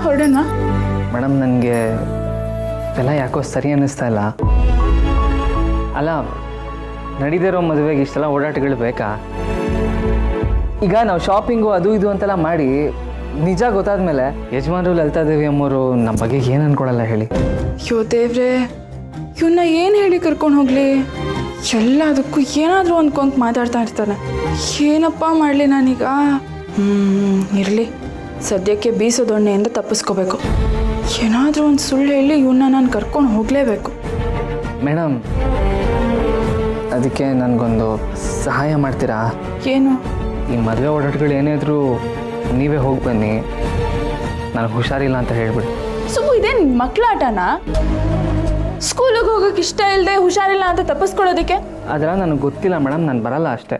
ಹೊರಡೋಣ? ಮೇಡಮ್ ನನಗೆ ಎಲ್ಲ ಯಾಕೋ ಸರಿ ಅನ್ನಿಸ್ತಾ ಇಲ್ಲ. ಅಲ್ಲ, ನಡೀದಿರೋ ಮದುವೆಗೆ ಇಷ್ಟೆಲ್ಲ ಓಡಾಟಗಳು ಬೇಕಾ? ಈಗ ನಾವು ಶಾಪಿಂಗು ಅದು ಇದು ಅಂತೆಲ್ಲ ಮಾಡಿ ನಿಜ ಗೊತ್ತಾದ್ಮೇಲೆ ಯಜಮಾನರು ಲಲಿತಾದೇವಿ ಅಮ್ಮವರು ನಮ್ಮ ಬಗ್ಗೆ ಏನು ಅನ್ಕೊಳಲ್ಲ ಹೇಳಿ? ಅಯ್ಯೋ ದೇವ್ರೆ, ಇವನ್ನ ಏನು ಹೇಳಿ ಕರ್ಕೊಂಡು ಹೋಗ್ಲಿ? ಎಲ್ಲದಕ್ಕೂ ಏನಾದರೂ ಅಂದ್ಕೊಂತ ಮಾತಾಡ್ತಾ ಇರ್ತಾನೆ. ಏನಪ್ಪ ಮಾಡಲಿ ನಾನೀಗ? ಇರಲಿ, ಸದ್ಯಕ್ಕೆ ಬೀಸೋದೊಣ್ಣೆಯಿಂದ ತಪ್ಪಿಸ್ಕೋಬೇಕು. ಏನಾದರೂ ಒಂದು ಸುಳ್ಳು ಹೇಳಿ ಇವನ್ನ ನಾನು ಕರ್ಕೊಂಡು ಹೋಗಲೇಬೇಕು. ಮೇಡಮ್, ಅದಕ್ಕೆ ನನಗೊಂದು ಸಹಾಯ ಮಾಡ್ತೀರಾ? ಏನು? ಈ ಮದುವೆ ಓಡಾಟಗಳು ಏನೇ ಇದ್ರೂ ನೀವೇ ಹೋಗಿ ಬನ್ನಿ, ನನಗೆ ಹುಷಾರಿಲ್ಲ ಅಂತ ಹೇಳ್ಬಿಡಿ. ಸುಬ್ಬು, ಇದೇನು ಮಕ್ಕಳಾಟನಾ? ಸ್ಕೂಲಿಗೆ ಹೋಗೋಕೆ ಇಷ್ಟ ಇಲ್ಲದೆ ಹುಷಾರಿಲ್ಲ ಅಂತ ತಪ್ಪಿಸ್ಕೊಳ್ಳೋದಕ್ಕೆ? ಅದೆಲ್ಲ ನನಗೆ ಗೊತ್ತಿಲ್ಲ ಮೇಡಮ್, ನಾನು ಬರಲ್ಲ ಅಷ್ಟೇ.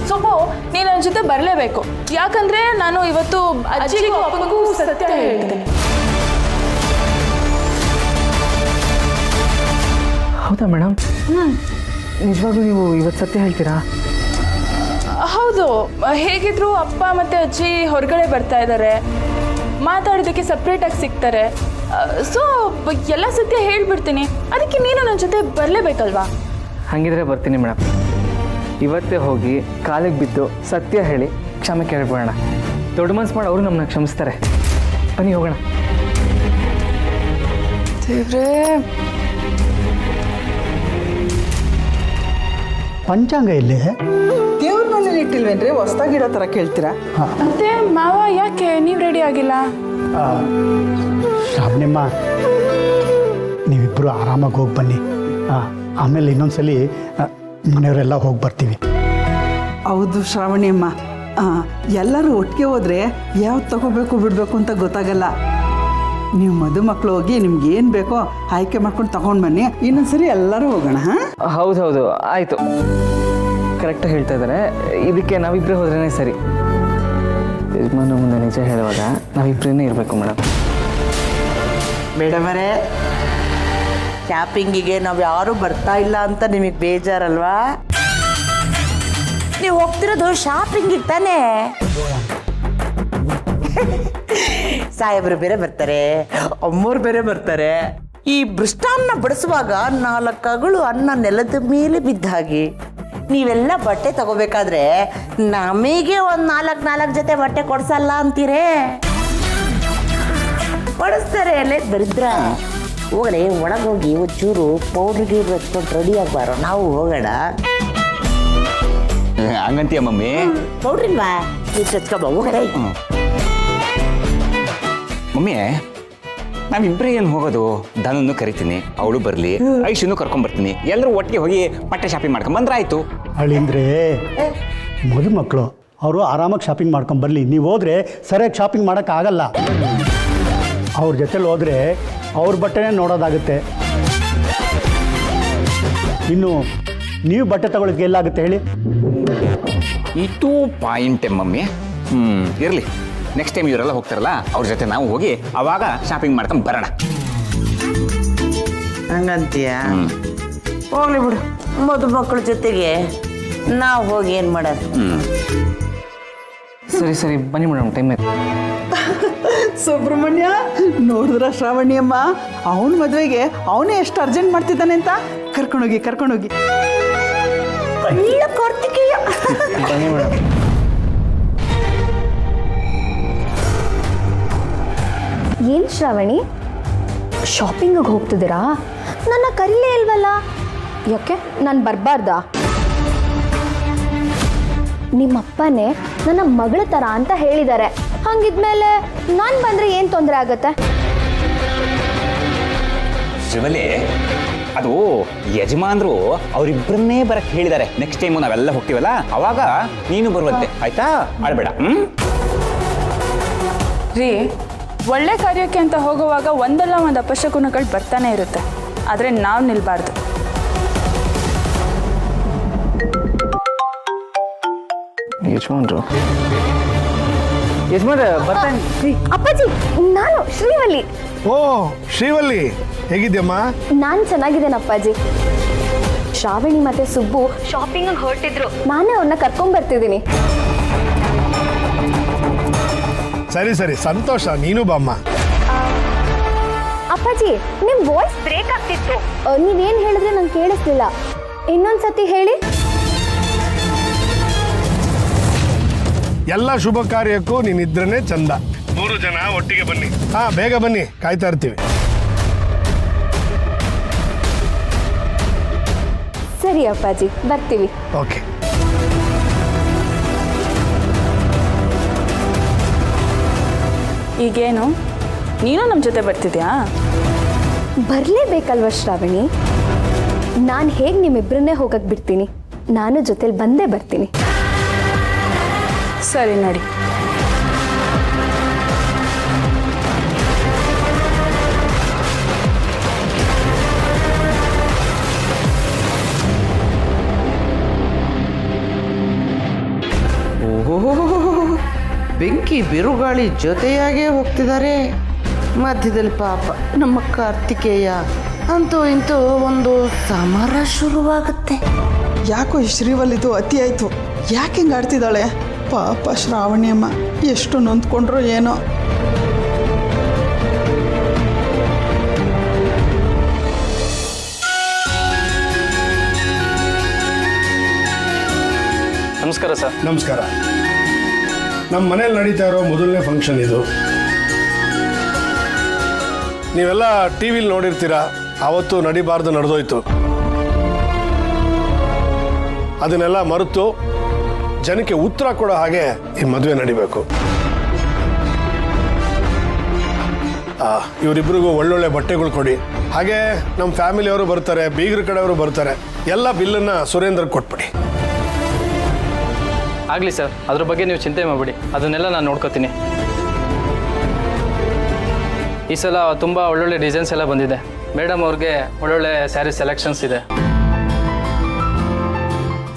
ಸುಬ್ಬು, ನೀನು ನನ್ನ ಜೊತೆ ಬರಲೇಬೇಕು. ಯಾಕಂದ್ರೆ ನಾನು ಇವತ್ತು ಅಜ್ಜಿಗೂ ಅಪ್ಪನಿಗೂ ಸತ್ಯ ಹೇಳ್ತೀನಿ. ಹೌದಾ ಮೇಡಮ್? ನಿಜವಾಗ್ಲೂ ನೀವು ಇವತ್ತು ಸತ್ಯ ಹೇಳ್ತೀರಾ? ಹೌದು. ಹೇಗಿದ್ರು ಅಪ್ಪ ಮತ್ತು ಅಜ್ಜಿ ಹೊರಗಡೆ ಬರ್ತಾ ಇದ್ದಾರೆ, ಮಾತಾಡೋದಕ್ಕೆ ಸಪ್ರೇಟಾಗಿ ಸಿಗ್ತಾರೆ. ಸೊ ಎಲ್ಲ ಸತ್ಯ ಹೇಳ್ಬಿಡ್ತೀನಿ. ಅದಕ್ಕೆ ನೀನು ನನ್ನ ಜೊತೆ ಬರಲೇಬೇಕಲ್ವಾ? ಹಾಗಿದ್ರೆ ಬರ್ತೀನಿ ಮೇಡಮ್. ಇವತ್ತೇ ಹೋಗಿ ಕಾಲಿಗೆ ಬಿದ್ದು ಸತ್ಯ ಹೇಳಿ ಕ್ಷಮೆ ಕೇಳ್ಬೋಣ. ದೊಡ್ಡ ಮನ್ಸು ಮಾಡಿ ಅವರು ನಮ್ಮನ್ನ ಕ್ಷಮಿಸ್ತಾರೆ. ಬನ್ನಿ ಹೋಗೋಣ. ದೇವ್ರೇ, ಪಂಚಾಂಗ ಇಲ್ಲಿ ದೇವ್ರ ಮನೇಲಿ ಇಟ್ಟಿಲ್ವೇನ್ರಿ? ಹೊಸ್ದಾಗಿರೋ ಥರ ಕೇಳ್ತೀರಾ? ಮತ್ತೆ ಮಾವ, ಯಾಕೆ ನೀವು ರೆಡಿ ಆಗಿಲ್ಲ? ಶ್ರಾವಣಿಯಮ್ಮ, ನೀವಿಬ್ಬರು ಆರಾಮಾಗಿ ಹೋಗಿ ಬನ್ನಿ. ಆಮೇಲೆ ಇನ್ನೊಂದ್ಸಲಿ ಮನೆಯವರೆಲ್ಲ ಹೋಗಿ ಬರ್ತೀವಿ. ಹೌದು ಶ್ರಾವಣಿಯಮ್ಮ, ಎಲ್ಲರೂ ಒಟ್ಟಿಗೆ ಹೋದರೆ ಯಾವ್ದು ತಗೋಬೇಕು ಬಿಡಬೇಕು ಅಂತ ಗೊತ್ತಾಗಲ್ಲ. ನೀವು ಮದುಮಕ್ಕಳು ಹೋಗಿ ನಿಮ್ಗೆ ಏನು ಬೇಕೋ ಆಯ್ಕೆ ಮಾಡ್ಕೊಂಡು ತಗೊಂಡು ಬನ್ನಿ. ಇನ್ನೊಂದ್ಸರಿ ಎಲ್ಲರೂ ಹೋಗೋಣ. ಹೌದು, ಆಯಿತು. ಕರೆಕ್ಟಾಗಿ ಹೇಳ್ತಾ ಇದ್ದಾರೆ. ಇದಕ್ಕೆ ನಾವಿಬ್ಬರೇ ಹೋದ್ರೇ ಸರಿ. ಯಜಮಾನ ಮುಂದೆ ನಿಜ ಹೇಳುವಾಗ ನಾವಿಬ್ಬರೇ ಇರಬೇಕು ಮೇಡಮ್. ಮೇಡಮರೇ, ಶಾಪಿಂಗಿಗೆ ನಾವು ಯಾರೂ ಬರ್ತಾ ಇಲ್ಲ ಅಂತ ನಿಮಗೆ ಬೇಜಾರಲ್ವಾ? ನೀವು ಹೋಗ್ತಿರೋದು ಶಾಪಿಂಗಿಗೆ ತಾನೇ? ಸಾಹೇಬರು ಬೇರೆ ಬರ್ತಾರೆ, ಅಮ್ಮವ್ರು ಬೇರೆ ಬರ್ತಾರೆ. ಈ ಬೃಷ್ಟಾನ್ನ ಬಡಿಸುವಾಗ 4 ಅಗಳು ಅನ್ನ ನೆಲದ ಮೇಲೆ ಬಿದ್ದ ಹಾಗೆ ನೀವೆಲ್ಲ ಬಟ್ಟೆ ತಗೋಬೇಕಾದ್ರೆ ನಮಗೆ ಒಂದು 4 ಜೊತೆ ಬಟ್ಟೆ ಕೊಡ್ಸಲ್ಲ ಅಂತೀರೇ? ಬಡಿಸ್ತಾರೆ ಅಲ್ಲೇ ದರಿದ್ರ. ಹೋಗಡೆ ಒಳಗೋಗಿ ಒಂಚೂರು ಪೌಡ್ರ್ ಗೀಡ್ರ್ ಹಚ್ಕೊಂಡು ರೆಡಿ ಆಗ್ಬಾರೋ, ನಾವು ಹೋಗೋಣ. ಹಂಗಂತೀಯ ಮಮ್ಮಿ? ಪೌಡ್ರಿಲ್ವಾ? ಇಷ್ಟು ಹಚ್ಕೊಬ, ಹೋಗಡೆ. ಮಮ್ಮಿ, ನಾವಿಬ್ಬರೇ ಏನು ಹೋಗೋದು? ಧನನ್ನು ಕರಿತೀನಿ, ಅವಳು ಬರಲಿ, ಐಶನ್ನು ಕರ್ಕೊಂಡ್ಬರ್ತೀನಿ. ಎಲ್ಲರೂ ಒಟ್ಟಿಗೆ ಹೋಗಿ ಬಟ್ಟೆ ಶಾಪಿಂಗ್ ಮಾಡ್ಕೊಂಡು ಬಂದ್ರೆ ಆಯಿತು. ಅಳಿಂದ್ರೆ ಮದುಮಕ್ಕಳು ಅವರು ಆರಾಮಾಗಿ ಶಾಪಿಂಗ್ ಮಾಡ್ಕೊಂಡು ಬರಲಿ. ನೀವು ಹೋದರೆ ಸರಿಯಾಗಿ ಶಾಪಿಂಗ್ ಮಾಡೋಕ್ಕಾಗಲ್ಲ. ಅವ್ರ ಜೊತೆಲಿ ಹೋದರೆ ಅವ್ರ ಬಟ್ಟೆನೇ ನೋಡೋದಾಗುತ್ತೆ. ಇನ್ನು ನೀವು ಬಟ್ಟೆ ತಗೊಳ್ಳೋಕೆ ಎಲ್ಲಾಗುತ್ತೆ ಹೇಳಿ? ಇದು ಪಾಯಿಂಟೇ ಮಮ್ಮಿ. ಇರಲಿ, ನೆಕ್ಸ್ಟ್ ಟೈಮ್ ಇವರೆಲ್ಲ ಹೋಗ್ತಾರಲ್ಲ ಅವ್ರ ಜೊತೆ ನಾವು ಹೋಗಿ ಅವಾಗ ಶಾಪಿಂಗ್ ಮಾಡ್ಕೊಂಡು ಬರೋಣ. ಹಂಗಂತೀಯ? ಹೋಗ್ಲಿ ಬಿಡು, ಮದುಮಕ್ಕಳ ಜೊತೆಗೆ ನಾವು ಹೋಗಿ ಏನು ಮಾಡೋದು? ಸರಿ ಬನ್ನಿ ಮೇಡಮ್, ಟೈಮ್ ಆಯ್ತು. ಸುಬ್ರಹ್ಮಣ್ಯ, ನೋಡಿದ್ರ ಶ್ರಾವಣಿಯಮ್ಮ, ಅವನ ಮದುವೆಗೆ ಅವನೇ ಎಷ್ಟು ಅರ್ಜೆಂಟ್ ಮಾಡ್ತಿದ್ದಾನೆ ಅಂತ. ಕರ್ಕೊಂಡೋಗಿ. ಬನ್ನಿ ಮೇಡಮ್. ಏನು ಶ್ರಾವಣಿ, ಶಾಪಿಂಗಿಗೆ ಹೋಗ್ತಿದ್ದೀರಾ? ನನ್ನ ಕರೀಲೇ ಇಲ್ವಲ್ಲ? ಯಾಕೆ, ನಾನು ಬರಬಾರ್ದಾ? ನಿಮ್ಮಪ್ಪನೇ ನನ್ನ ಮಗಳ ಥರ ಅಂತ ಹೇಳಿದ್ದಾರೆ. ಹಂಗಿದ್ಮೇಲೆ ನಾನು ಬಂದರೆ ಏನು ತೊಂದರೆ ಆಗತ್ತೆ? ಶಿವಲಿ, ಅದು ಯಜಮಾನ್ರು ಅವರಿಬ್ಬರನ್ನೇ ಬರಕ್ಕೆ ಹೇಳಿದ್ದಾರೆ. ನೆಕ್ಸ್ಟ್ ಟೈಮು ನಾವೆಲ್ಲ ಹೋಗ್ತೀವಲ್ಲ ಅವಾಗ ನೀನು ಬರುವಂತೆ, ಆಯ್ತಾ? ಆಡ್ಬೇಡ. ರೀ, ಒಳ್ಳೆ ಕಾರ್ಯಕ್ಕೆ ಅಂತ ಹೋಗುವಾಗ ಒಂದಲ್ಲ ಒಂದು ಅಪಶಕುನಗಳು ಬರ್ತಾನೆ ಇರುತ್ತೆ. ಆದರೆ ನಾವು ನಿಲ್ಬಾರ್ದು. ಯಜಮಾನ್ರೆ ಬರ್ತಾನೆ. ಅಪ್ಪಾಜಿ, ನಾನು ಶ್ರೀವಲ್ಲಿ. ಓ ಶ್ರೀವಲ್ಲಿ, ಹೇಗಿದ್ಯಮ್ಮ? ನಾನು ಚೆನ್ನಾಗಿದ್ದೇನೆ ಅಪ್ಪಾಜಿ. ಶ್ರಾವಣಿ ಮತ್ತೆ ಸುಬ್ಬು ಶಾಪಿಂಗ್ ಹೊರಟಿದ್ರು, ನಾನೇ ಅವ್ರನ್ನ ಕರ್ಕೊಂಡ್ ಬರ್ತಿದ್ದೀನಿ. ಸರಿ ಸರಿ ಸಂತೋಷ, ನೀನು ಬಾಮ್ಮ. ಅಪ್ಪಾಜಿ ನಿಮ್ ವಾಯ್ಸ್ ಬ್ರೇಕ್ ಆಗ್ತಿತ್ತು. ನೀವೇನ್ ಹೇಳಿದ್ರೆ ನಂಗೆ ಕೇಳಿಸ್ಲಿಲ್ಲ. ಇನ್ನೊಂದ್ಸತಿ ಹೇಳಿ. ಎಲ್ಲ ಶುಭ ಕಾರ್ಯಕ್ಕೂ ನೀನಿದ್ರೇ ಚಂದ. 3 ಜನ ಒಟ್ಟಿಗೆ ಬನ್ನಿ. ಹಾ, ಬೇಗ ಬನ್ನಿ, ಕಾಯ್ತಾ ಇರ್ತೀವಿ. ಸರಿ ಅಪ್ಪಾಜಿ, ಬರ್ತೀವಿ. ಓಕೆ. ಈಗೇನು ನೀನು ನಮ್ಮ ಜೊತೆ ಬರ್ತಿದ್ಯಾ? ಬರ್ಲೇಬೇಕಲ್ವ ಶ್ರಾವಣಿ? ನಾನು ಹೇಗೆ ನಿಮ್ಮಿಬ್ಬರನ್ನೇ ಹೋಗಕ್ಕೆ ಬಿಡ್ತೀನಿ? ನಾನು ಜೊತೆಲಿ ಬಂದೇ ಬರ್ತೀನಿ. ಸರಿ ನಡಿ. ಓಹೋ, ಬೆಂಕಿ ಬಿರುಗಾಳಿ ಜೊತೆಯಾಗೇ ಹೋಗ್ತಿದ್ದಾರೆ. ಮಧ್ಯದಲ್ಲಿ ಪಾಪ ನಮ್ಮ ಕಾರ್ತಿಕೇಯ. ಅಂತೂ ಇಂತೂ ಒಂದು ಸಮರ ಶುರುವಾಗುತ್ತೆ. ಯಾಕೋ ಈ ಶ್ರೀವಲ್ಲಿದು ಅತಿ ಆಯಿತು. ಯಾಕೆ ಹಿಂಗೆ ಆಡ್ತಿದ್ದಾಳೆ ಪಾಪ ಶ್ರಾವಣಿ ಅಮ್ಮ? ಎಷ್ಟು ನೊಂದ್ಕೊಂಡ್ರು ಏನೋ. ನಮಸ್ಕಾರ ಸರ್. ನಮಸ್ಕಾರ. ನಮ್ಮ ಮನೇಲಿ ನಡೀತಾ ಇರೋ ಮೊದಲನೇ ಫಂಕ್ಷನ್ ಇದು. ನೀವೆಲ್ಲ ಟಿ ವಿಲಿ ನೋಡಿರ್ತೀರಾ, ಆವತ್ತು ನಡಿಬಾರ್ದು ನಡೆದೋಯ್ತು. ಅದನ್ನೆಲ್ಲ ಮರೆತು ಜನಕ್ಕೆ ಉತ್ತರ ಕೊಡೋ ಹಾಗೆ ಈ ಮದುವೆ ನಡಿಬೇಕು. ಇವರಿಬ್ಬರಿಗೂ ಒಳ್ಳೊಳ್ಳೆ ಬಟ್ಟೆಗಳು ಕೊಡಿ. ಹಾಗೆ ನಮ್ಮ ಫ್ಯಾಮಿಲಿಯವರು ಬರ್ತಾರೆ, ಬೀಗರ ಕಡೆಯವರು ಬರ್ತಾರೆ. ಎಲ್ಲ ಬಿಲ್ಲನ್ನು ಸುರೇಂದ್ರಗೆ ಕೊಟ್ಬಿಡಿ. ಆಗಲಿ ಸರ್, ಅದ್ರ ಬಗ್ಗೆ ನೀವು ಚಿಂತೆ ಮಾಡಬೇಡಿ, ಅದನ್ನೆಲ್ಲ ನಾನು ನೋಡ್ಕೋತೀನಿ. ಈ ಸಲ ತುಂಬ ಒಳ್ಳೊಳ್ಳೆ ಡಿಸೈನ್ಸ್ ಎಲ್ಲ ಬಂದಿದೆ. ಮೇಡಮ್ ಅವ್ರಿಗೆ ಒಳ್ಳೊಳ್ಳೆ ಸ್ಯಾರಿ ಸೆಲೆಕ್ಷನ್ಸ್ ಇದೆ.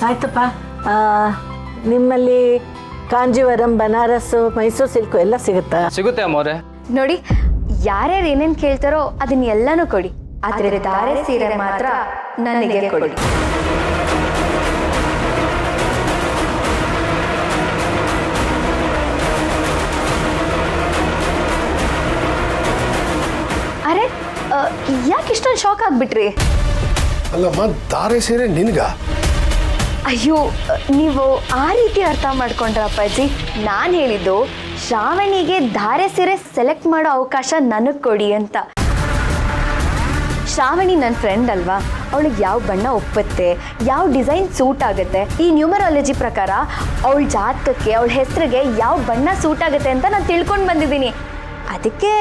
ಆಯ್ತಪ್ಪ. ನಿಮ್ಮಲ್ಲಿ ಕಾಂಜೀವರಂ, ಬನಾರಸ್, ಮೈಸೂರು ಸಿಲ್ಕು ಎಲ್ಲ ಸಿಗುತ್ತಾ? ಸಿಗುತ್ತೆ ಅಮ್ಮವ್ರೆ. ನೋಡಿ, ಯಾರ್ಯಾರು ಏನೇನು ಕೇಳ್ತಾರೋ ಅದನ್ನೆಲ್ಲನೂ ಕೊಡಿ. ಆದರೆ ಧಾರೆ ಸೀರೆ ಮಾತ್ರ ನನಗೆ ಕೊಡಿ. ಅರೆ, ಯಾಕೆ ಇಷ್ಟೊಂದು ಶಾಕ್ ಆಗ್ಬಿಟ್ರಿ? ಅಲ್ಲಮ್ಮ, ಧಾರೆ ಸೀರೆ ನಿನ್ಗ? ಅಯ್ಯೋ, ನೀವು ಆ ರೀತಿ ಅರ್ಥ ಮಾಡ್ಕೊಂಡ್ರ ಅಪ್ಪಾಜಿ. ನಾನು ಹೇಳಿದ್ದು ಶ್ರಾವಣಿಗೆ ಧಾರೆ ಸೀರೆ ಸೆಲೆಕ್ಟ್ ಮಾಡೋ ಅವಕಾಶ ನನಗೆ ಕೊಡಿ ಅಂತ. ಶ್ರಾವಣಿ ನನ್ನ ಫ್ರೆಂಡ್ ಅಲ್ವಾ, ಅವಳಿಗೆ ಯಾವ ಬಣ್ಣ ಒಪ್ಪುತ್ತೆ, ಯಾವ ಡಿಸೈನ್ ಸೂಟ್ ಆಗುತ್ತೆ, ಈ ನ್ಯೂಮರಾಲಜಿ ಪ್ರಕಾರ ಅವಳ ಜಾತಕಕ್ಕೆ, ಅವಳ ಹೆಸರಿಗೆ ಯಾವ ಬಣ್ಣ ಸೂಟ್ ಆಗುತ್ತೆ ಅಂತ ನಾನು ತಿಳ್ಕೊಂಡು ಬಂದಿದ್ದೀನಿ. ಅದಕ್ಕೆ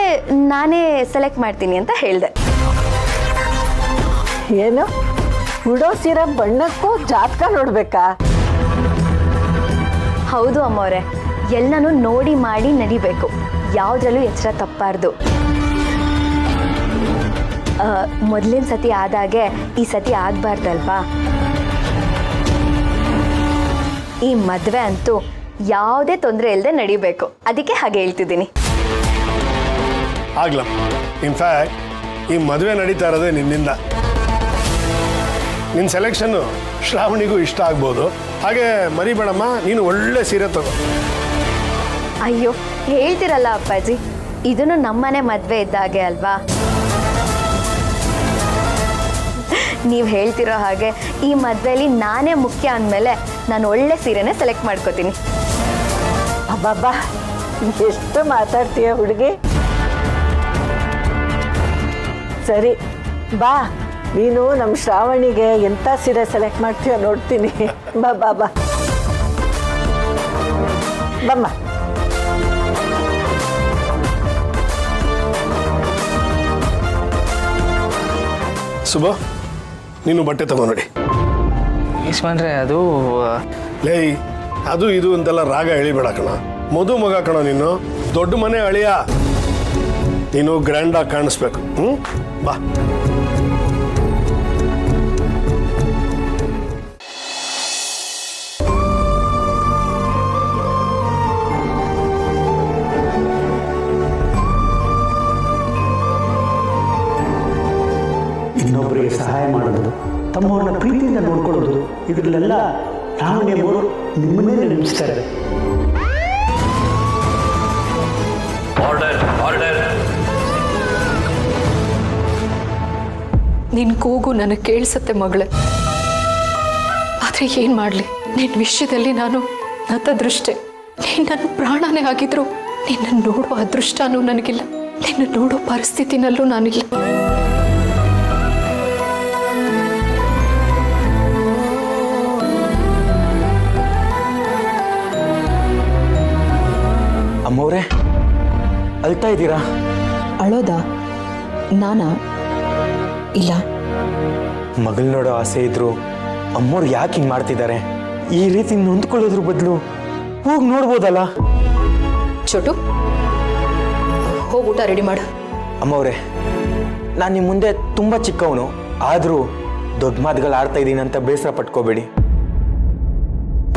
ನಾನೇ ಸೆಲೆಕ್ಟ್ ಮಾಡ್ತೀನಿ ಅಂತ ಹೇಳಿದೆ. ಏನು, ಉಡೋ ಸೀರೆ ಬಣ್ಣಕ್ಕೂ ಜಾತಕ ನೋಡ್ಬೇಕಾ? ಹೌದು ಅಮ್ಮವ್ರೆ, ಎಲ್ಲನೂ ನೋಡಿ ಮಾಡಿ ನಡಿಬೇಕು. ಯಾವುದ್ರಲ್ಲೂ ಎಚ್ಚರ ತಪ್ಪಾರ್ದು. ಮೊದಲಿನ ಸತಿ ಆದಾಗೆ ಈ ಸತಿ ಆಗಬಾರ್ದಲ್ವಾ? ಈ ಮದುವೆ ಅಂತೂ ಯಾವುದೇ ತೊಂದರೆ ಇಲ್ಲದೆ ನಡಿಬೇಕು. ಅದಕ್ಕೆ ಹಾಗೆ ಹೇಳ್ತಿದ್ದೀನಿ. ಆಗ್ಲ. ಇನ್ಫ್ಯಾಕ್ಟ್ ಈ ಮದುವೆ ನಡೀತಾ ಇರೋದೇ ನಿನ್ನಿಂದ. ನಿನ್ನ ಸೆಲೆಕ್ಷನ್ನು ಶ್ರಾವಣಿಗೂ ಇಷ್ಟ ಆಗ್ಬೋದು. ಹಾಗೆ ಮರಿಬೇಡಮ್ಮ, ನೀನು ಒಳ್ಳೆ ಸೀರೆ ತಗೋ. ಅಯ್ಯೋ, ಹೇಳ್ತಿರಲ್ಲ ಅಪ್ಪಾಜಿ, ಇದನ್ನು ನಮ್ಮನೆ ಮದುವೆ ಇದ್ದಾಗೆ ಅಲ್ವಾ? ನೀವು ಹೇಳ್ತಿರೋ ಹಾಗೆ ಈ ಮದುವೆಯಲ್ಲಿ ನಾನೇ ಮುಖ್ಯ ಅಂದಮೇಲೆ ನಾನು ಒಳ್ಳೆ ಸೀರೆನೇ ಸೆಲೆಕ್ಟ್ ಮಾಡ್ಕೋತೀನಿ. ಅಬ್ಬಬ್ಬಾ, ಎಷ್ಟು ಮಾತಾಡ್ತೀಯ ಹುಡುಗಿ. ಸರಿ ಬಾ, ನೀನು ನಮ್ಮ ಶ್ರಾವಣಿಗೆ ಎಂಥ ಸೀರೆ ಸೆಲೆಕ್ಟ್ ಮಾಡ್ತೀಯೋ ನೋಡ್ತೀನಿ. ಬಾ ಬಾ ಬಾ ಬಮ್ಮ. ಶುಭ, ನೀನು ಬಟ್ಟೆ ತಗೋ ನೋಡಿ. ಯಶ್ವಂದ್ರೆ ಅದು ಲೇ, ಅದು ಇದು ಅಂತೆಲ್ಲ ರಾಗ ಎಳಿಬೇಡ ಕಣ. ಮಗ ಕಣ ನೀನು. ದೊಡ್ಡ ಮನೆ ಅಳಿಯ, ನೀನು ಗ್ರ್ಯಾಂಡಾಗಿ ಕಾಣಿಸ್ಬೇಕು. ಬಾ. ಇನ್ನೊಬ್ಬರಿಗೆ ಸಹಾಯ ಮಾಡೋದು, ತಮ್ಮವ್ರನ್ನ ಪ್ರೀತಿಯಿಂದ ನೋಡ್ಕೊಳ್ಳೋದು, ಇದರಲ್ಲೆಲ್ಲ ಶ್ರಾವಣಿ ಅವರು ನಿಮ್ಮನ್ನೇ ನೆನಪಿಸ್ತಾರೆ. ನಿನ್ನ ಕೂಗು ನನಗೆ ಕೇಳಿಸುತ್ತೆ ಮಗಳೇ. ಆದರೆ ಏನು ಮಾಡಲಿ, ನಿನ್ನ ವಿಷಯದಲ್ಲಿ ನಾನು ನತದೃಷ್ಟೆ. ನೀನು ನನ್ನ ಪ್ರಾಣನೇ ಆಗಿದ್ರು ನಿನ್ನನ್ನು ನೋಡುವ ಅದೃಷ್ಟನೂ ನನಗಿಲ್ಲ, ನಿನ್ನ ನೋಡೋ ಪರಿಸ್ಥಿತಿನಲ್ಲೂ ನಾನಿಲ್ಲ. ಅಮ್ಮವ್ರೆ, ಅಳ್ತಾ ಇದ್ದೀರಾ? ಅಳೋದಾ? ನಾನಾ? ಇಲ್ಲ. ಮಗಳು ನೋಡೋ ಆಸೆ ಇದ್ರು ಅಮ್ಮವ್ರು ಯಾಕೆ ಹಿಂಗೆ ಮಾಡ್ತಿದ್ದಾರೆ? ಈ ರೀತಿ ನೊಂದ್ಕೊಳ್ಳೋದ್ರ ಬದಲು ಹೋಗಿ ನೋಡ್ಬೋದಲ್ಲ. ಚೋಟು, ಹೋಗಿ ಊಟ ರೆಡಿ ಮಾಡು. ಅಮ್ಮವ್ರೆ, ನಾನು ನಿಮ್ಮ ಮುಂದೆ ತುಂಬ ಚಿಕ್ಕವನು, ಆದರೂ ದೊಡ್ಡ ಮಾತುಗಳು ಆಡ್ತಾ ಇದ್ದೀನಿ ಅಂತ ಬೇಸರ ಪಟ್ಕೋಬೇಡಿ.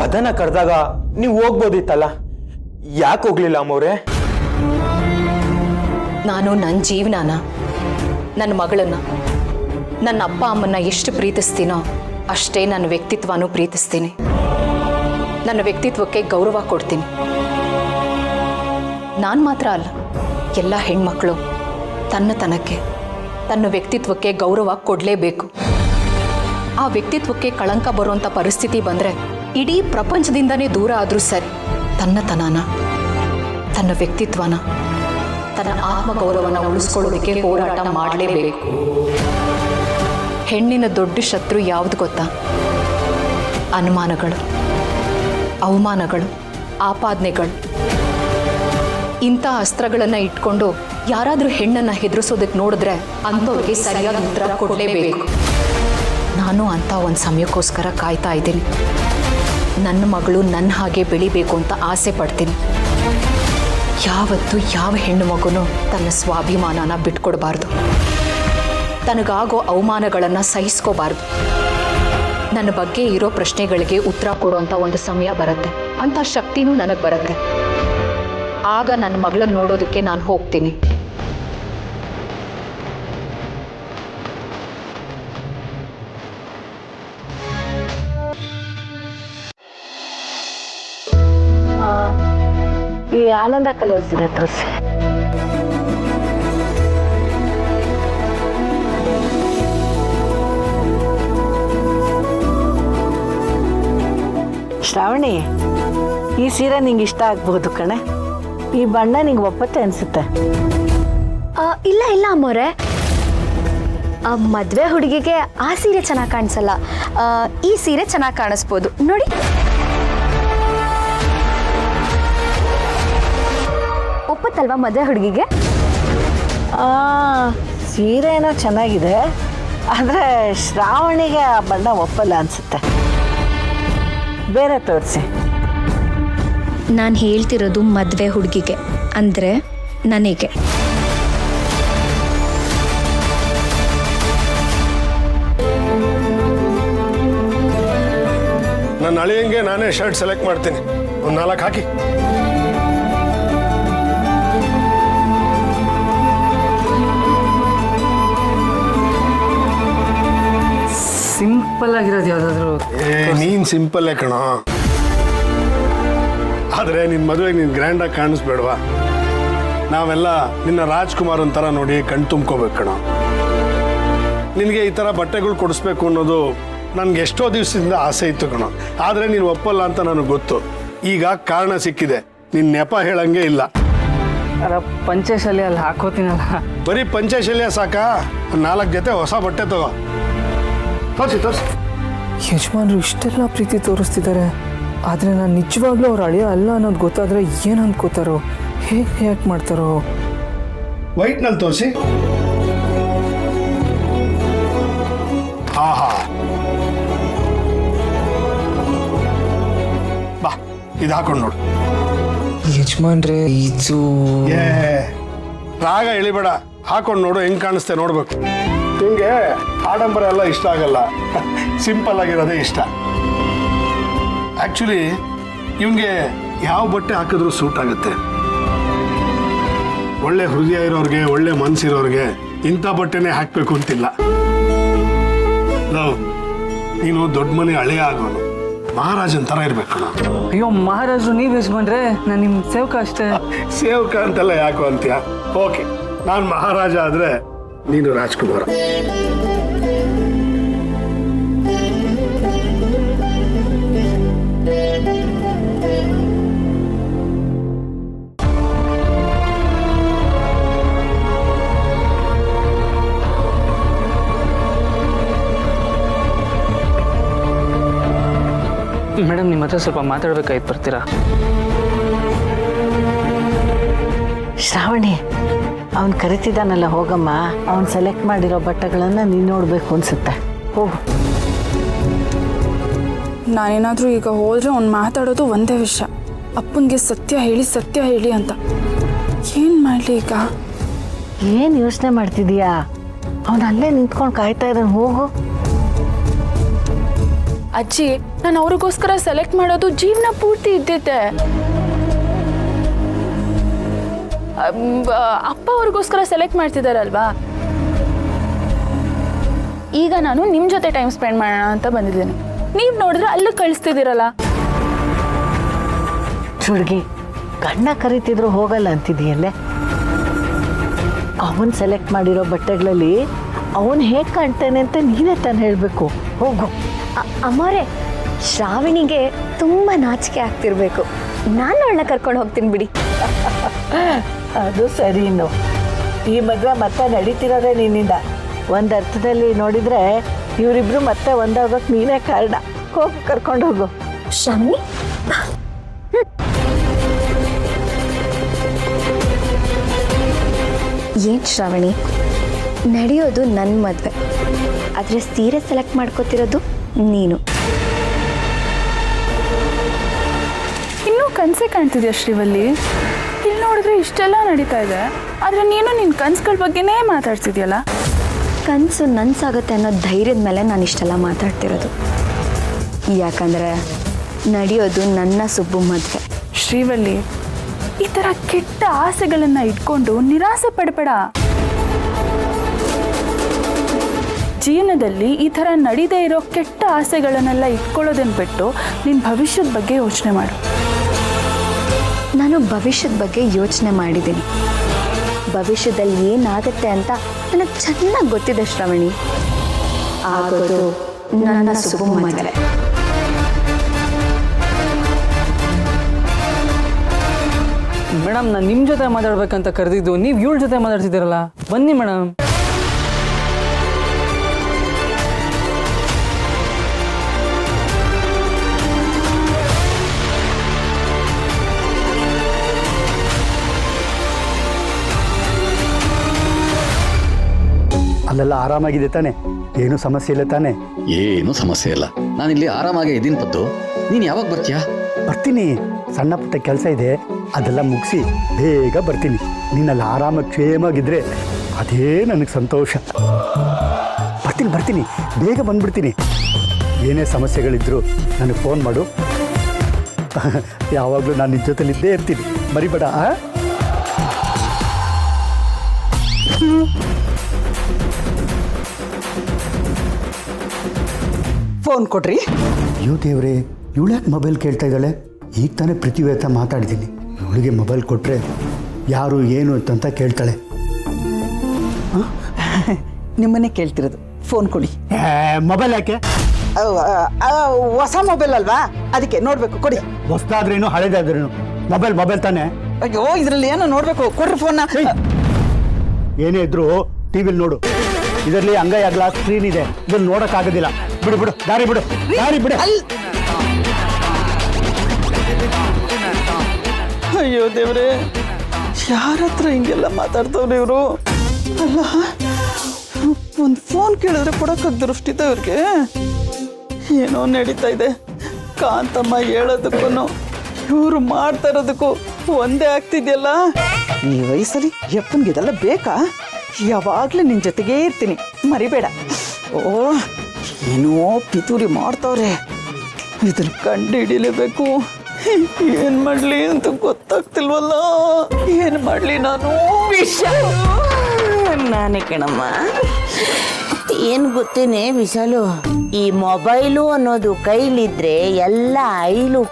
ಪದನ ಕರೆದಾಗ ನೀವು ಹೋಗ್ಬೋದಿತ್ತಲ್ಲ, ಯಾಕೆ ಹೋಗ್ಲಿಲ್ಲ ಅಮ್ಮವ್ರೆ? ನಾನು ನನ್ನ ಜೀವನನ, ನನ್ನ ಮಗಳನ್ನ, ನನ್ನ ಅಪ್ಪ ಅಮ್ಮನ್ನ ಎಷ್ಟು ಪ್ರೀತಿಸ್ತೀನೋ ಅಷ್ಟೇ ನನ್ನ ವ್ಯಕ್ತಿತ್ವನೂ ಪ್ರೀತಿಸ್ತೀನಿ. ನನ್ನ ವ್ಯಕ್ತಿತ್ವಕ್ಕೆ ಗೌರವ ಕೊಡ್ತೀನಿ. ನಾನು ಮಾತ್ರ ಅಲ್ಲ, ಎಲ್ಲ ಹೆಣ್ಮಕ್ಳು ತನ್ನತನಕ್ಕೆ, ತನ್ನ ವ್ಯಕ್ತಿತ್ವಕ್ಕೆ ಗೌರವ ಕೊಡಲೇಬೇಕು. ಆ ವ್ಯಕ್ತಿತ್ವಕ್ಕೆ ಕಳಂಕ ಬರುವಂಥ ಪರಿಸ್ಥಿತಿ ಬಂದರೆ ಇಡೀ ಪ್ರಪಂಚದಿಂದನೇ ದೂರ ಆದರೂ ಸರಿ, ತನ್ನತನನ, ತನ್ನ ವ್ಯಕ್ತಿತ್ವನ, ತನ್ನ ಆತ್ಮಗೌರವನ ಉಳಿಸ್ಕೊಳ್ಳೋದಕ್ಕೆ ಹೋರಾಟ ಮಾಡಲೇಬೇಕು. ಹೆಣ್ಣಿನ ದೊಡ್ಡ ಶತ್ರು ಯಾವುದು ಗೊತ್ತಾ? ಅನುಮಾನಗಳು, ಅವಮಾನಗಳು, ಆಪಾದನೆಗಳು. ಇಂಥ ಅಸ್ತ್ರಗಳನ್ನು ಇಟ್ಕೊಂಡು ಯಾರಾದರೂ ಹೆಣ್ಣನ್ನು ಹೆದರಿಸೋದಕ್ಕೆ ನೋಡಿದ್ರೆ ಅಂಥವ್ರಿಗೆ ಸರಿಯಾದ ಉತ್ತರ ಕೊಡಲೇಬೇಕು. ನಾನು ಅಂಥ ಒಂದು ಸಮಯಕ್ಕೋಸ್ಕರ ಕಾಯ್ತಾ ಇದ್ದೀನಿ. ನನ್ನ ಮಗಳು ನನ್ನ ಹಾಗೆ ಬೆಳಿಬೇಕು ಅಂತ ಆಸೆ ಪಡ್ತೀನಿ. ಯಾವತ್ತೂ ಯಾವ ಹೆಣ್ಣು ಮಗುನೂ ತನ್ನ ಸ್ವಾಭಿಮಾನನ ಬಿಟ್ಕೊಡ್ಬಾರ್ದು, ತನಗಾಗೋ ಅವಮಾನಗಳನ್ನು ಸಹಿಸ್ಕೋಬಾರ್ದು. ನನ್ನ ಬಗ್ಗೆ ಇರೋ ಪ್ರಶ್ನೆಗಳಿಗೆ ಉತ್ತರ ಕೊಡುವಂಥ ಒಂದು ಸಮಯ ಬರುತ್ತೆ, ಅಂಥ ಶಕ್ತಿನೂ ನನಗೆ ಬರುತ್ತೆ. ಆಗ ನನ್ನ ಮಗಳನ್ನ ನೋಡೋದಕ್ಕೆ ನಾನು ಹೋಗ್ತೀನಿ. ಈ ಆನಂದ ಕಲಿಸಿದೆ ತೋರಿಸಿ. ಶ್ರಾವಣಿ, ಈ ಸೀರೆ ನಿಂಗೆ ಇಷ್ಟ ಆಗ್ಬಹುದು ಕಣೆ. ಈ ಬಣ್ಣ ನಿಂಗೆ ಒಪ್ಪತ್ತೆ ಅನ್ಸುತ್ತೆ. ಇಲ್ಲ ಇಲ್ಲ ಅಮ್ಮೋರೆ, ಮದುವೆ ಹುಡುಗಿಗೆ ಆ ಸೀರೆ ಚೆನ್ನಾಗಿ ಕಾಣಿಸಲ್ಲ, ಈ ಸೀರೆ ಚೆನ್ನಾಗಿ ಕಾಣಿಸ್ಬೋದು ನೋಡಿ. ಒಪ್ಪತ್ತಲ್ವಾ ಮದುವೆ ಹುಡುಗಿಗೆ? ಸೀರೆ ಏನೋ ಚೆನ್ನಾಗಿದೆ, ಆದರೆ ಶ್ರಾವಣಿಗೆ ಆ ಬಣ್ಣ ಒಪ್ಪಲ್ಲ ಅನ್ಸುತ್ತೆ. ಬೇರೆ ತೋರಿಸಿ. ನಾನು ಹೇಳ್ತಿರೋದು ಮದುವೆ ಹುಡುಗಿಗೆ, ಅಂದರೆ ನನಗೆ. ನನ್ನ ಅಳಿಯಂಗೆ ನಾನೇ ಶರ್ಟ್ ಸೆಲೆಕ್ಟ್ ಮಾಡ್ತೀನಿ, ಒಂದು 4 ಹಾಕಿ. ಸಿಂಪಲ್ ಆಗಿರೋದು ಯಾವುದಾದ್ರೂ? ನೀನ್ ಸಿಂಪಲ್ಲೇ ಕಣ, ಆದರೆ ನಿನ್ನ ಮದುವೆಗೆ ನೀನು ಗ್ರ್ಯಾಂಡಾಗಿ ಕಾಣಿಸ್ಬೇಡವಾ? ನಾವೆಲ್ಲ ನಿನ್ನ ರಾಜ್ಕುಮಾರ್ ಒಂಥರ ನೋಡಿ ಕಣ್ ತುಂಬ್ಕೋಬೇಕು ಕಣ. ನಿನಗೆ ಈ ಥರ ಬಟ್ಟೆಗಳು ಕೊಡಿಸ್ಬೇಕು ಅನ್ನೋದು ನನಗೆ ಎಷ್ಟೋ ದಿವಸದಿಂದ ಆಸೆ ಇತ್ತು ಕಣ, ಆದರೆ ನೀನು ಒಪ್ಪಲ್ಲ ಅಂತ ನನಗೆ ಗೊತ್ತು. ಈಗ ಕಾರಣ ಸಿಕ್ಕಿದೆ, ನಿನ್ನ ನೆಪ ಹೇಳಂಗೆ ಇಲ್ಲ. ಪಂಚಶಾಲಿ ಅಲ್ಲಿ ಹಾಕೋತೀನಲ್ಲ. ಬರೀ ಪಂಚಶಲ್ಯ ಸಾಕಾ? 4 ಜೊತೆ ಹೊಸ ಬಟ್ಟೆ ತಗೋ. ತೋರಿಸಿ. ಯಜಮಾನ್ರು ಇಷ್ಟೆಲ್ಲ ಪ್ರೀತಿ ತೋರಿಸ್ತಿದ್ದಾರೆ, ಆದರೆ ನಾನು ನಿಜವಾಗ್ಲೂ ಅವ್ರು ಅಳಿಯ ಅಲ್ಲ ಅನ್ನೋದು ಗೊತ್ತಾದರೆ ಏನು ಅಂದ್ಕೋತಾರೋ, ಹೇಗೆ ಮಾಡ್ತಾರೋ? ವೈಟ್ನಲ್ಲಿ ತೋರಿಸಿ. ಆಹಾ, ಬಾ ಇದು ಹಾಕೊಂಡು ನೋಡು. ಯಜಮಾನ್ರೆ, ಇದು ರಾಗ ಎಳಿಬೇಡ, ಹಾಕೊಂಡು ನೋಡು ಹೆಂಗೆ ಕಾಣಿಸ್ತೆ ನೋಡ್ಬೇಕು. ನಿಂಗೆ ಆಡಂಬರ ಎಲ್ಲ ಇಷ್ಟ ಆಗಲ್ಲ, ಸಿಂಪಲ್ ಆಗಿರೋದೇ ಇಷ್ಟ. ಆ್ಯಕ್ಚುಲಿ ಇವನಿಗೆ ಯಾವ ಬಟ್ಟೆ ಹಾಕಿದ್ರೂ ಸೂಟ್ ಆಗುತ್ತೆ. ಒಳ್ಳೆ ಹೃದಯ ಇರೋರಿಗೆ, ಒಳ್ಳೆ ಮನಸ್ಸಿರೋರಿಗೆ ಇಂಥ ಬಟ್ಟೆನೇ ಹಾಕಬೇಕು ಅಂತಿಲ್ಲ. ನೀನು ದೊಡ್ಡ ಮನೆ ಹಳೆಯ ಆಗೋನು, ಮಹಾರಾಜನ್ ಥರ ಇರಬೇಕು. ಅಯ್ಯೋ ಮಹಾರಾಜರು ನೀವು ಯಜಮಾನ್ರೆ, ನಾನು ನಿಮ್ಮ ಸೇವಕ ಅಷ್ಟೇ. ಸೇವಕ ಅಂತೆಲ್ಲ ಯಾಕೋ ಅಂತೀಯ? ಓಕೆ, ನಾನು ಮಹಾರಾಜ ಆದರೆ ನೀನು ರಾಜ್ಕುಮಾರ. ಮೇಡಮ್ ನಿಮ್ಮ ಹತ್ರ ಸ್ವಲ್ಪ ಮಾತಾಡ್ಬೇಕಾಯ್ತು, ಬರ್ತೀರಾ? ಶ್ರಾವಣಿ, ಅವನು ಕರಿತಿದ್ದಾನಲ್ಲ, ಹೋಗಮ್ಮ. ಅವನು ಸೆಲೆಕ್ಟ್ ಮಾಡಿರೋ ಬಟ್ಟೆಗಳನ್ನು ನೀನು ನೋಡಬೇಕು ಅನ್ಸುತ್ತೆ. ಹೋಗು. ನಾನೇನಾದರೂ ಈಗ ಹೋದರೆ ಅವ್ನು ಮಾತಾಡೋದು ಒಂದೇ ವಿಷಯ, ಅಪ್ಪನಿಗೆ ಸತ್ಯ ಹೇಳಿ ಅಂತ. ಏನು ಮಾಡಲಿ ಈಗ? ಏನು ಯೋಚನೆ ಮಾಡ್ತಿದೀಯಾ? ಅವನು ಅಲ್ಲೇ ನಿಂತ್ಕೊಂಡು ಕಾಯ್ತಾ ಇದ್ದಾನೆ, ಹೋಗು. ಅಜ್ಜಿ, ನಾನು ಅವ್ರಿಗೋಸ್ಕರ ಸೆಲೆಕ್ಟ್ ಮಾಡೋದು ಜೀವನ ಪೂರ್ತಿ ಇದ್ದಿದ್ದೆ. ಅಪ್ಪ ಅವ್ರಿಗೋಸ್ಕರ ಸೆಲೆಕ್ಟ್ ಮಾಡ್ತಿದ್ದಾರಲ್ವಾ, ಈಗ ನಾನು ನಿಮ್ಮ ಜೊತೆ ಟೈಮ್ ಸ್ಪೆಂಡ್ ಮಾಡೋಣ ಅಂತ ಬಂದಿದ್ದೀನಿ. ನೀವು ನೋಡಿದ್ರೆ ಅಲ್ಲಿ ಕಳಿಸ್ತಿದ್ದೀರಲ್ಲ. ಹುಡುಗಿ, ಗಂಡ ಕರಿತಿದ್ರು ಹೋಗಲ್ಲ ಅಂತಿದೆಯಲ್ಲೇ. ಅವನು ಸೆಲೆಕ್ಟ್ ಮಾಡಿರೋ ಬಟ್ಟೆಗಳಲ್ಲಿ ಅವನು ಹೇಗೆ ಕಾಣ್ತಾನೆ ಅಂತ ನೀನೇ ತಾನು ಹೇಳಬೇಕು. ಹೋಗು. ಅಮ್ಮೋರೆ, ಶ್ರಾವಣಿಗೆ ತುಂಬ ನಾಚಿಕೆ ಆಗ್ತಿರ್ಬೇಕು. ನಾನು ಅವಳನ್ನ ಕರ್ಕೊಂಡು ಹೋಗ್ತೀನಿ ಬಿಡಿ. ಅದು ಸರಿನು. ಈ ಮದುವೆ ಮತ್ತೆ ನಡೀತಿರೋದೇ ನಿನ್ನಿಂದ. ಒಂದು ಅರ್ಥದಲ್ಲಿ ನೋಡಿದರೆ ಇವರಿಬ್ರು ಮತ್ತೆ ಒಂದಾಗೋಕೆ ನೀನೇ ಕಾರಣ. ಹೋಗು, ಕರ್ಕೊಂಡು ಹೋಗು. ಶ್ರಾವಣಿ, ಏನು ಶ್ರಾವಣಿ, ನಡೆಯೋದು ನನ್ನ ಮದುವೆ, ಆದರೆ ಸೀರೆ ಸೆಲೆಕ್ಟ್ ಮಾಡ್ಕೋತಿರೋದು ನೀನು. ಇನ್ನೂ ಕನಸೇ ಕಾಣ್ತಿದ್ಯಾ ಶ್ರೀವಲ್ಲಿ? ಇಲ್ಲಿ ನೋಡಿದ್ರೆ ಇಷ್ಟೆಲ್ಲ ನಡೀತಾ ಇದೆ, ಆದರೆ ನೀನು ನಿನ್ನ ಕನಸುಗಳ ಬಗ್ಗೆನೇ ಮಾತಾಡ್ತಿದ್ಯಲ್ಲ. ಕನಸು ನನ್ಸಾಗುತ್ತೆ ಅನ್ನೋ ಧೈರ್ಯದ ಮೇಲೆ ನಾನು ಇಷ್ಟೆಲ್ಲ ಮಾತಾಡ್ತಿರೋದು. ಯಾಕಂದರೆ ನಡೆಯೋದು ನನ್ನ ಸುಬ್ಬು ಮದುವೆ. ಶ್ರೀವಲ್ಲಿ, ಈ ಥರ ಕೆಟ್ಟ ಆಸೆಗಳನ್ನು ಇಟ್ಕೊಂಡು ನಿರಾಸೆ ಪಡಬೇಡ. ಜೀವನದಲ್ಲಿ ಈ ಥರ ನಡೀದೇ ಇರೋ ಕೆಟ್ಟ ಆಸೆಗಳನ್ನೆಲ್ಲ ಇಟ್ಕೊಳ್ಳೋದನ್ನು ಬಿಟ್ಟು ನಿನ್ನ ಭವಿಷ್ಯದ ಬಗ್ಗೆ ಯೋಚನೆ ಮಾಡು. ನಾನು ಭವಿಷ್ಯದ ಬಗ್ಗೆ ಯೋಚನೆ ಮಾಡಿದ್ದೀನಿ. ಭವಿಷ್ಯದಲ್ಲಿ ಏನಾಗುತ್ತೆ ಅಂತ ನನಗೆ ಚೆನ್ನಾಗಿ ಗೊತ್ತಿದೆ ಶ್ರಾವಣಿ. ಆಗೋದು ನನ್ನ ಸುಬ್ಬು ಮದುವೆ. ಮೇಡಮ್, ನಾನು ನಿಮ್ಮ ಜೊತೆ ಮಾತಾಡ್ಬೇಕಂತ ಕರೆದಿದ್ದು, ನೀವು ಇವಳ ಜೊತೆ ಮಾತಾಡ್ತಿದ್ದೀರಲ್ಲ. ಬನ್ನಿ ಮೇಡಮ್. ಅಲ್ಲೆಲ್ಲ ಆರಾಮಾಗಿದೆ ತಾನೆ? ಏನೂ ಸಮಸ್ಯೆ ಇಲ್ಲ ತಾನೆ? ಏನೂ ಸಮಸ್ಯೆ ಇಲ್ಲ, ನಾನಿಲ್ಲಿ ಆರಾಮಾಗೇ ಇದ್ದೀನಿ. ಪದ್ದು, ನೀನು ಯಾವಾಗ ಬರ್ತೀಯಾ? ಬರ್ತೀನಿ, ಸಣ್ಣ ಪುಟ್ಟ ಕೆಲಸ ಇದೆ, ಅದೆಲ್ಲ ಮುಗಿಸಿ ಬೇಗ ಬರ್ತೀನಿ. ನೀನಲ್ಲಿ ಆರಾಮ ಕ್ಷೇಮಾಗಿದ್ದರೆ ಅದೇ ನನಗೆ ಸಂತೋಷ. ಬರ್ತೀನಿ, ಬೇಗ ಬಂದ್ಬಿಡ್ತೀನಿ. ಏನೇ ಸಮಸ್ಯೆಗಳಿದ್ರು ನನಗೆ ಫೋನ್ ಮಾಡು. ಯಾವಾಗಲೂ ನಾನು ನಿನ್ನ ಜೊತೆಲಿ ಇದ್ದೇ ಇರ್ತೀನಿ, ಮರಿಬೇಡ. ಫೋನ್ ಕೊಡ್ರಿ. ಅಯ್ಯೋ ದೇವ್ರೆ, ಇವಳ್ಯಾಕೆ ಮೊಬೈಲ್ ಕೇಳ್ತಾ ಇದ್ದಾಳೆ? ಈಗ ತಾನೇ ಪೃಥ್ವಿ ಹತ್ರ ಮಾತಾಡಿದ್ದೀನಿ. ಇವಳಿಗೆ ಮೊಬೈಲ್ ಕೊಟ್ಟರೆ ಯಾರು ಏನು ಅಂತ ಕೇಳ್ತಾಳೆ. ನಿಮ್ಮನ್ನೇ ಕೇಳ್ತಿರೋದು, ಫೋನ್ ಕೊಡಿ. ಮೊಬೈಲ್ ಯಾಕೆ? ಹೊಸ ಮೊಬೈಲ್ ಅಲ್ವಾ, ಅದಕ್ಕೆ ನೋಡ್ಬೇಕು, ಕೊಡಿ. ಹೊಸದಾದ್ರೇನು ಹಳೇದಾದ್ರೇನು ಮೊಬೈಲ್ ತಾನೆ. ಅಯ್ಯೋ, ಇದರಲ್ಲಿ ಏನೋ ನೋಡ್ಬೇಕು, ಕೊಡ್ರಿ ಫೋನ್ನ. ಏನೇ ಇದ್ರು ಟಿವಿಲಿ ನೋಡು. ಇದರಲ್ಲಿ ಅಂಗೈ ಅಗಲ ಸ್ಕ್ರೀನ್ ಇದೆ, ಇದನ್ನು ನೋಡೋಕ್ಕಾಗೋದಿಲ್ಲ. ಬಿಡು, ದಾರಿ ಬಿಡು. ಅಯ್ಯೋ ದೇವ್ರೆ, ಯಾರ ಹತ್ರ ಹಿಂಗೆಲ್ಲ ಮಾತಾಡ್ತವ್ರೆ ಇವರು? ಅಲ್ಲ, ಒಂದು ಫೋನ್ ಕೇಳಿದ್ರೆ ಕೊಡೋಕ್ಕಾಗ್ದಿರೋಷ್ಟಿದೆ ಇವ್ರಿಗೆ. ಏನೋ ನಡೀತಾ ಇದೆ. ಕಾಂತಮ್ಮ ಹೇಳೋದಕ್ಕೂ ಇವರು ಮಾಡ್ತಾ ಇರೋದಕ್ಕೂ ಒಂದೇ ಆಗ್ತಿದೆಯಲ್ಲ. ಈ ವಯಸ್ಸಲ್ಲಿ ಯಪ್ಪನ್ಗೆ ಇದೆಲ್ಲ ಬೇಕಾ? ಯಾವಾಗಲೂ ನಿನ್ನ ಜೊತೆಗೇ ಇರ್ತೀನಿ, ಮರಿಬೇಡ. ಓ, ಏನೋ ಪಿತೂರಿ ಮಾಡ್ತಾವ್ರೆ, ಇದನ್ನು ಕಂಡು ಹಿಡಿಲೇಬೇಕು. ಏನು ಮಾಡಲಿ ಅಂತ ಗೊತ್ತಾಗ್ತಿಲ್ವಲ್ಲ. ಏನು ಮಾಡಲಿ ನಾನು? ನಾನೇ ಕಣಮ್ಮ. ಏನು ಗೊತ್ತೇನೆ ವಿಶಾಲು, ಈ ಮೊಬೈಲು ಅನ್ನೋದು ಕೈಲಿದ್ರೆ ಎಲ್ಲ ಐಲು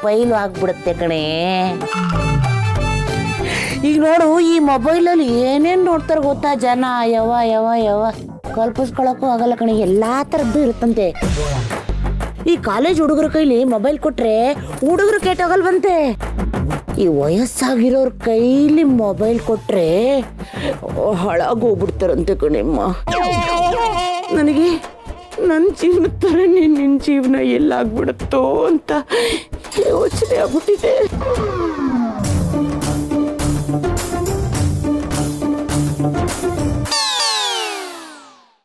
ಆಗ್ಬಿಡುತ್ತೆ ಕಣೆ. ಈಗ ನೋಡು, ಈ ಮೊಬೈಲಲ್ಲಿ ಏನೇನು ನೋಡ್ತಾರೆ ಗೊತ್ತಾ ಜನ? ಯವ ಕಲ್ಪಿಸ್ಕೊಳಕ್ಕೂ ಆಗಲ್ಲ ಕಣೆ, ಎಲ್ಲ ಥರದ್ದು ಇರುತ್ತಂತೆ. ಈ ಕಾಲೇಜ್ ಹುಡುಗರ ಕೈಲಿ ಮೊಬೈಲ್ ಕೊಟ್ರೆ ಹುಡುಗರು ಕೆಟ್ಟೋಗಲ್ವಂತೆ. ಈ ವಯಸ್ಸಾಗಿರೋರ್ ಕೈಲಿ ಮೊಬೈಲ್ ಕೊಟ್ರೆ ಹಾಳಾಗೋಗ್ಬಿಡ್ತಾರಂತೆ ಕಣೆಮ್ಮ. ನನ್ನ ಜೀವನದ ಥರ ನಿನ್ನ ಜೀವನ ಎಲ್ಲಾಗ್ಬಿಡುತ್ತೋ ಅಂತ ಯೋಚನೆ ಆಗ್ಬಿಟ್ಟಿದೆ.